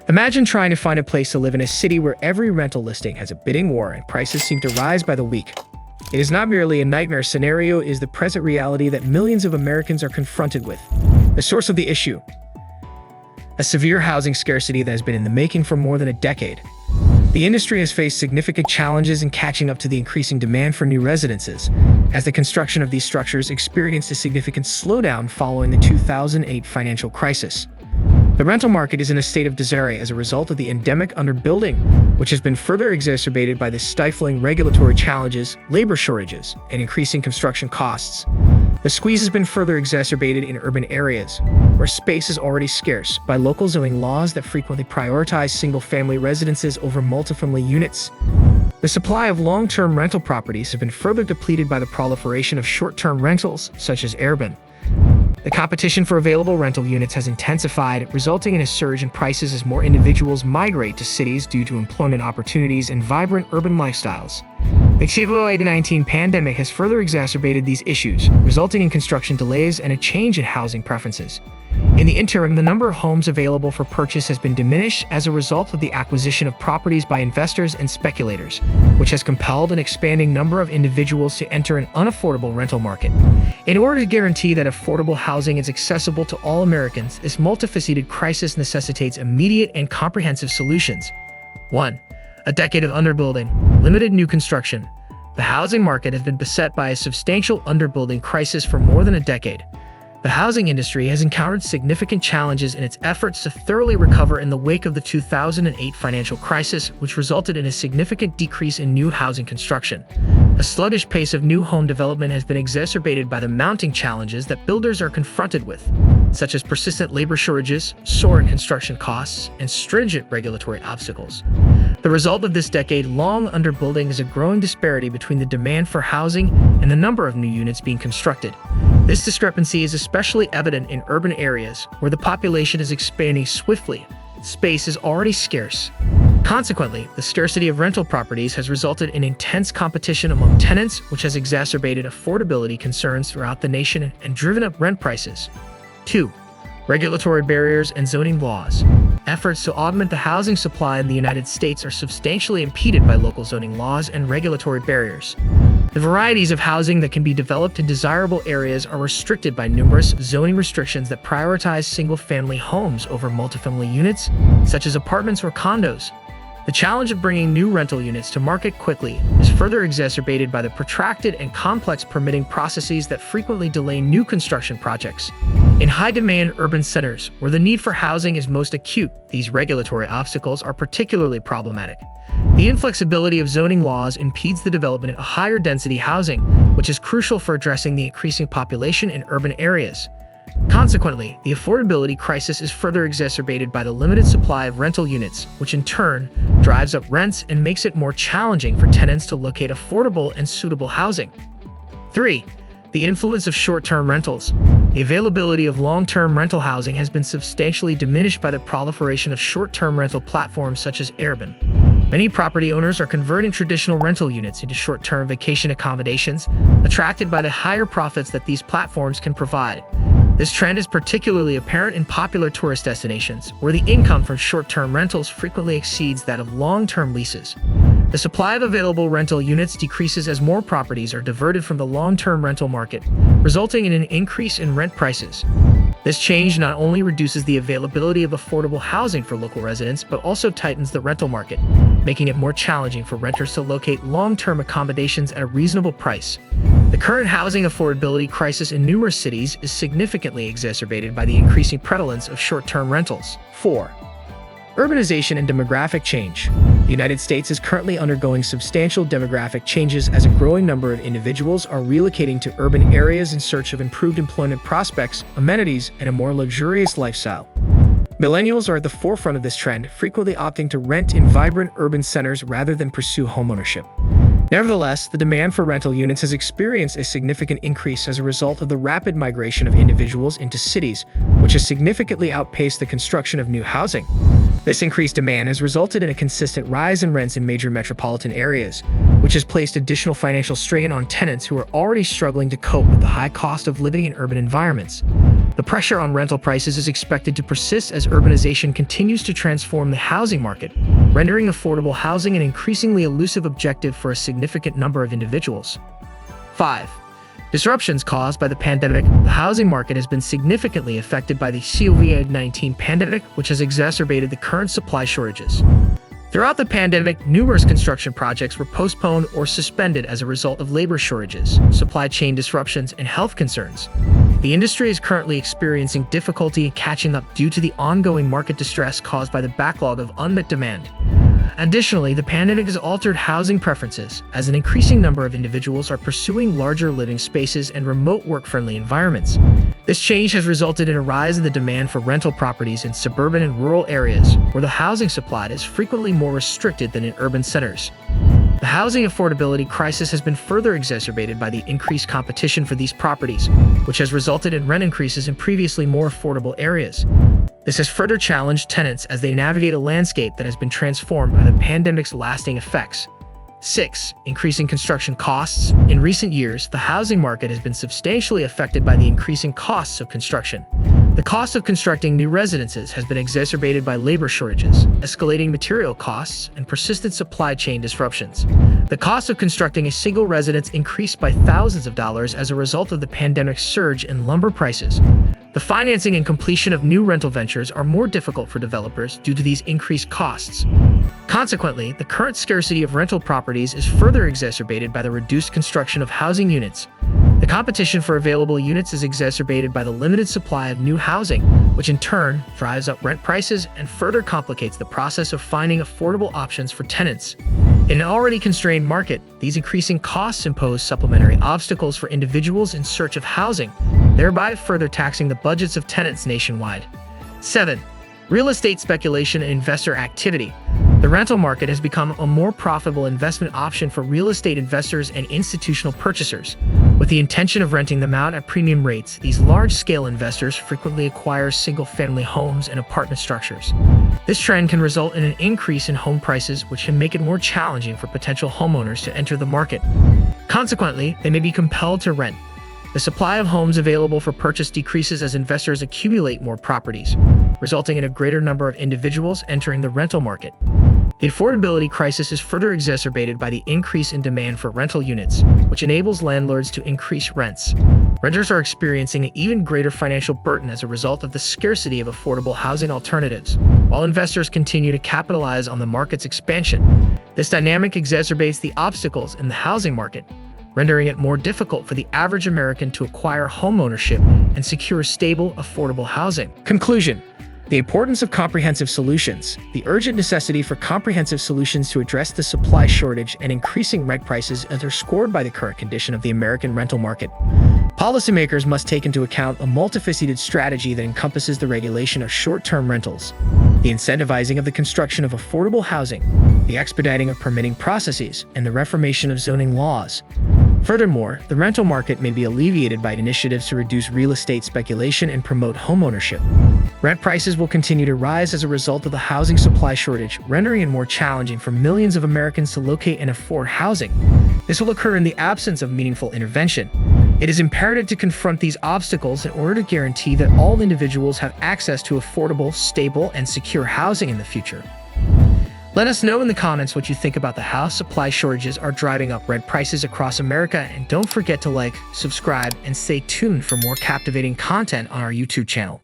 Imagine trying to find a place to live in a city where every rental listing has a bidding war and prices seem to rise by the week. It is not merely a nightmare scenario, it is the present reality that millions of Americans are confronted with. The source of the issue: a severe housing scarcity that has been in the making for more than a decade. The industry has faced significant challenges in catching up to the increasing demand for new residences, as the construction of these structures experienced a significant slowdown following the 2008 financial crisis. The rental market is in a state of disarray as a result of the endemic underbuilding, which has been further exacerbated by the stifling regulatory challenges, labor shortages, and increasing construction costs. The squeeze has been further exacerbated in urban areas, where space is already scarce, by local zoning laws that frequently prioritize single-family residences over multifamily units. The supply of long-term rental properties has been further depleted by the proliferation of short-term rentals, such as Airbnb. The competition for available rental units has intensified, resulting in a surge in prices as more individuals migrate to cities due to employment opportunities and vibrant urban lifestyles. The COVID-19 pandemic has further exacerbated these issues, resulting in construction delays and a change in housing preferences. In the interim, the number of homes available for purchase has been diminished as a result of the acquisition of properties by investors and speculators, which has compelled an expanding number of individuals to enter an unaffordable rental market. In order to guarantee that affordable housing is accessible to all Americans, this multifaceted crisis necessitates immediate and comprehensive solutions. 1. A decade of underbuilding. Limited new construction. The housing market has been beset by a substantial underbuilding crisis for more than a decade. The housing industry has encountered significant challenges in its efforts to thoroughly recover in the wake of the 2008 financial crisis, which resulted in a significant decrease in new housing construction. A sluggish pace of new home development has been exacerbated by the mounting challenges that builders are confronted with, such as persistent labor shortages, soaring construction costs, and stringent regulatory obstacles. The result of this decade-long underbuilding is a growing disparity between the demand for housing and the number of new units being constructed. This discrepancy is especially evident in urban areas, where the population is expanding swiftly. Space is already scarce. Consequently, the scarcity of rental properties has resulted in intense competition among tenants, which has exacerbated affordability concerns throughout the nation and driven up rent prices. 2. Regulatory barriers and zoning laws. Efforts to augment the housing supply in the United States are substantially impeded by local zoning laws and regulatory barriers. The varieties of housing that can be developed in desirable areas are restricted by numerous zoning restrictions that prioritize single-family homes over multifamily units, such as apartments or condos. The challenge of bringing new rental units to market quickly is further exacerbated by the protracted and complex permitting processes that frequently delay new construction projects. In high-demand urban centers, where the need for housing is most acute, these regulatory obstacles are particularly problematic. The inflexibility of zoning laws impedes the development of higher-density housing, which is crucial for addressing the increasing population in urban areas. Consequently, the affordability crisis is further exacerbated by the limited supply of rental units, which in turn drives up rents and makes it more challenging for tenants to locate affordable and suitable housing. 3. The influence of short-term rentals. The availability of long-term rental housing has been substantially diminished by the proliferation of short-term rental platforms such as Airbnb. Many property owners are converting traditional rental units into short-term vacation accommodations, attracted by the higher profits that these platforms can provide. This trend is particularly apparent in popular tourist destinations, where the income from short-term rentals frequently exceeds that of long-term leases. The supply of available rental units decreases as more properties are diverted from the long-term rental market, resulting in an increase in rent prices. This change not only reduces the availability of affordable housing for local residents, but also tightens the rental market, making it more challenging for renters to locate long-term accommodations at a reasonable price. The current housing affordability crisis in numerous cities is significantly exacerbated by the increasing prevalence of short-term rentals. 4. Urbanization and demographic change. The United States is currently undergoing substantial demographic changes as a growing number of individuals are relocating to urban areas in search of improved employment prospects, amenities, and a more luxurious lifestyle. Millennials are at the forefront of this trend, frequently opting to rent in vibrant urban centers rather than pursue homeownership. Nevertheless, the demand for rental units has experienced a significant increase as a result of the rapid migration of individuals into cities, which has significantly outpaced the construction of new housing. This increased demand has resulted in a consistent rise in rents in major metropolitan areas, which has placed additional financial strain on tenants who are already struggling to cope with the high cost of living in urban environments. The pressure on rental prices is expected to persist as urbanization continues to transform the housing market, rendering affordable housing an increasingly elusive objective for a significant number of individuals. 5. Disruptions caused by the pandemic. The housing market has been significantly affected by the COVID-19 pandemic, which has exacerbated the current supply shortages. Throughout the pandemic, numerous construction projects were postponed or suspended as a result of labor shortages, supply chain disruptions, and health concerns. The industry is currently experiencing difficulty in catching up due to the ongoing market distress caused by the backlog of unmet demand. Additionally, the pandemic has altered housing preferences, as an increasing number of individuals are pursuing larger living spaces and remote work-friendly environments. This change has resulted in a rise in the demand for rental properties in suburban and rural areas, where the housing supply is frequently more restricted than in urban centers. The housing affordability crisis has been further exacerbated by the increased competition for these properties, which has resulted in rent increases in previously more affordable areas. This has further challenged tenants as they navigate a landscape that has been transformed by the pandemic's lasting effects. 6. Increasing construction costs. In recent years, the housing market has been substantially affected by the increasing costs of construction. The cost of constructing new residences has been exacerbated by labor shortages, escalating material costs, and persistent supply chain disruptions. The cost of constructing a single residence increased by thousands of dollars as a result of the pandemic's surge in lumber prices. The financing and completion of new rental ventures are more difficult for developers due to these increased costs. Consequently, the current scarcity of rental properties is further exacerbated by the reduced construction of housing units. The competition for available units is exacerbated by the limited supply of new housing, which in turn drives up rent prices and further complicates the process of finding affordable options for tenants. In an already constrained market, these increasing costs impose supplementary obstacles for individuals in search of housing, thereby further taxing the budgets of tenants nationwide. 7. Real estate speculation and investor activity. The rental market has become a more profitable investment option for real estate investors and institutional purchasers. With the intention of renting them out at premium rates, these large-scale investors frequently acquire single-family homes and apartment structures. This trend can result in an increase in home prices, which can make it more challenging for potential homeowners to enter the market. Consequently, they may be compelled to rent. The supply of homes available for purchase decreases as investors accumulate more properties, resulting in a greater number of individuals entering the rental market. The affordability crisis is further exacerbated by the increase in demand for rental units, which enables landlords to increase rents. Renters are experiencing an even greater financial burden as a result of the scarcity of affordable housing alternatives, while investors continue to capitalize on the market's expansion. This dynamic exacerbates the obstacles in the housing market, rendering it more difficult for the average American to acquire homeownership and secure stable, affordable housing. Conclusion. The importance of comprehensive solutions. The urgent necessity for comprehensive solutions to address the supply shortage and increasing rent prices is underscored by the current condition of the American rental market. Policymakers must take into account a multifaceted strategy that encompasses the regulation of short-term rentals, the incentivizing of the construction of affordable housing, the expediting of permitting processes, and the reformation of zoning laws. Furthermore, the rental market may be alleviated by initiatives to reduce real estate speculation and promote homeownership. Rent prices will continue to rise as a result of the housing supply shortage, rendering it more challenging for millions of Americans to locate and afford housing. This will occur in the absence of meaningful intervention. It is imperative to confront these obstacles in order to guarantee that all individuals have access to affordable, stable, and secure housing in the future. Let us know in the comments what you think about how supply shortages are driving up rent prices across America, and don't forget to like, subscribe, and stay tuned for more captivating content on our YouTube channel.